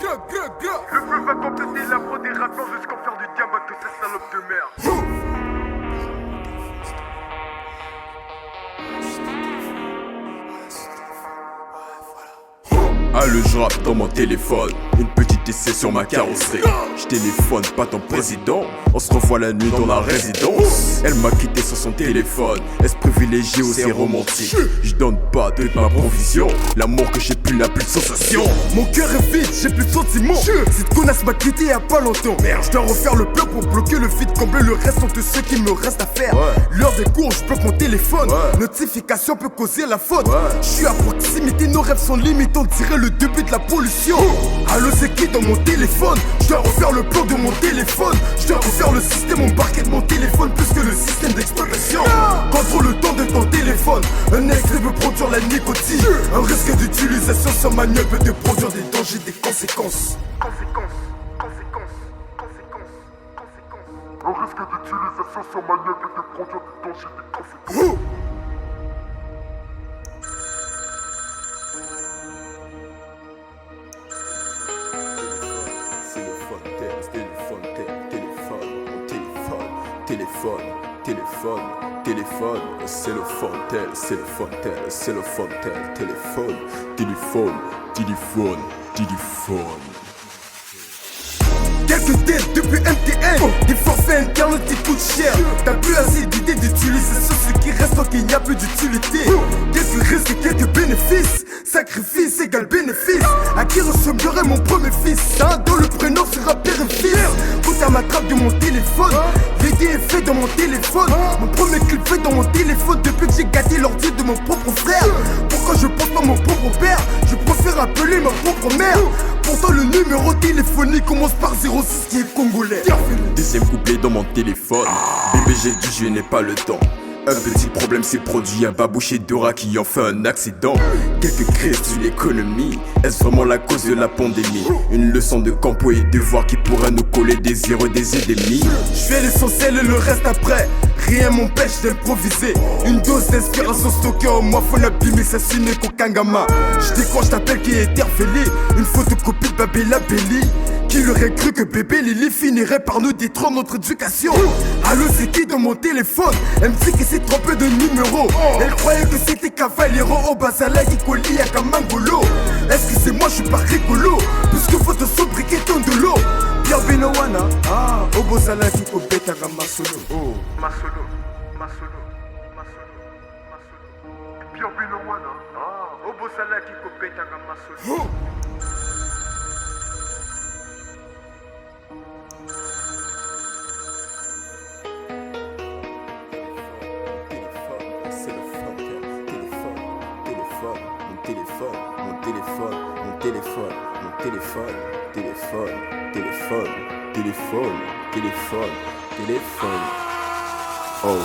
Le feu va compléter la modération jusqu'en faire du diamant que cette salope de merde. Allez, je rappe dans mon téléphone, une petite essai sur ma carrosserie. Je téléphone pas ton président, on se revoit la nuit dans la résidence. Elle m'a quitté sur son téléphone, est-ce privilégié ou c'est romantique? Je donne pas de ma provision, l'amour que j'ai plus n'a plus de sensation. Mon cœur est vide, j'ai plus de sentiments. Cette connasse m'a quitté il y a pas longtemps. Merde, je dois refaire le plein pour bloquer le vide, combler le reste de ce qui me reste à faire. L'heure des cours, je bloque mon téléphone. Notification peut causer la faute. Je suis à proximité, nos rêves sont limites, on dirait le début de la pollution. Allô, c'est qui dans mon téléphone? Je dois refaire le plan de mon téléphone. Je dois refaire le système embarqué de mon téléphone, plus que le système d'exploitation. Contrôle le temps de ton téléphone. Un extrait veut produire la nicotine. Un risque d'utilisation sans manuel peut te produire des dangers, des conséquences. Un risque d'utilisation sans manuel peut te produire des dangers, des conséquences. C'est le fontaine, téléphone, c'est le fontaine, c'est le fontaine, téléphone. Quelques têtes depuis MTN, des forfaits internet qui coûtent cher. T'as plus assez d'idées d'utiliser ce qui reste tant qu'il n'y a plus d'utilité. Quelques risques et quelques bénéfices, sacrifice égale bénéfice. À qui ressemblerait mon premier fils? Ça, dont le prénom sera père et fils. Tout à ma trappe de mon téléphone, l'idée est fait dans mon téléphone. Mon premier clip fait dans mon téléphone depuis que j'ai gâté l'ordi de mon propre frère. Pourquoi je pense pas mon propre père? Je préfère appeler ma propre mère. Pourtant le numéro téléphonique commence par 06 qui est congolais. Deuxième couplet dans mon téléphone. Bébé, j'ai dit je n'ai pas le temps. Un petit problème s'est produit à Babouche et Dora qui ont fait un accident. Quelques crises sur l'économie, est-ce vraiment la cause de la pandémie? Une leçon de campo et devoir qui pourrait nous coller des héros, des ennemis. Je fais l'essentiel et le reste après. Rien m'empêche d'improviser. Une dose d'inspiration stockée en moi, faut l'abîmer, ça n'est qu'aucun gamin. Je décroche t'appelle qui est interpellé. Une photocopie de Babella Belli. Qui aurait cru que bébé Lily finirait par nous détruire notre éducation? Allô, c'est qui dans mon téléphone? Elle me dit qu'elle s'est trompée de numéro. Elle croyait que c'était Cavaliero au Basala qui collie à Kamangolo. Est-ce que c'est moi, je suis pas rigolo? Puisque faut te sobriquer ton de l'eau. Pierre Benowana, au Basala qui cobeta Masolo. Masolo. Pierre Benowana, au Bosala qui copeta Masolo. Téléphone. Oh.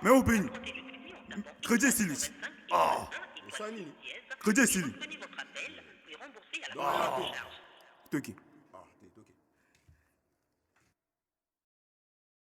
Mais au béni. Crédit Silich. Crédit Silich. Votre appel, puis rembourser à la charge. Toki.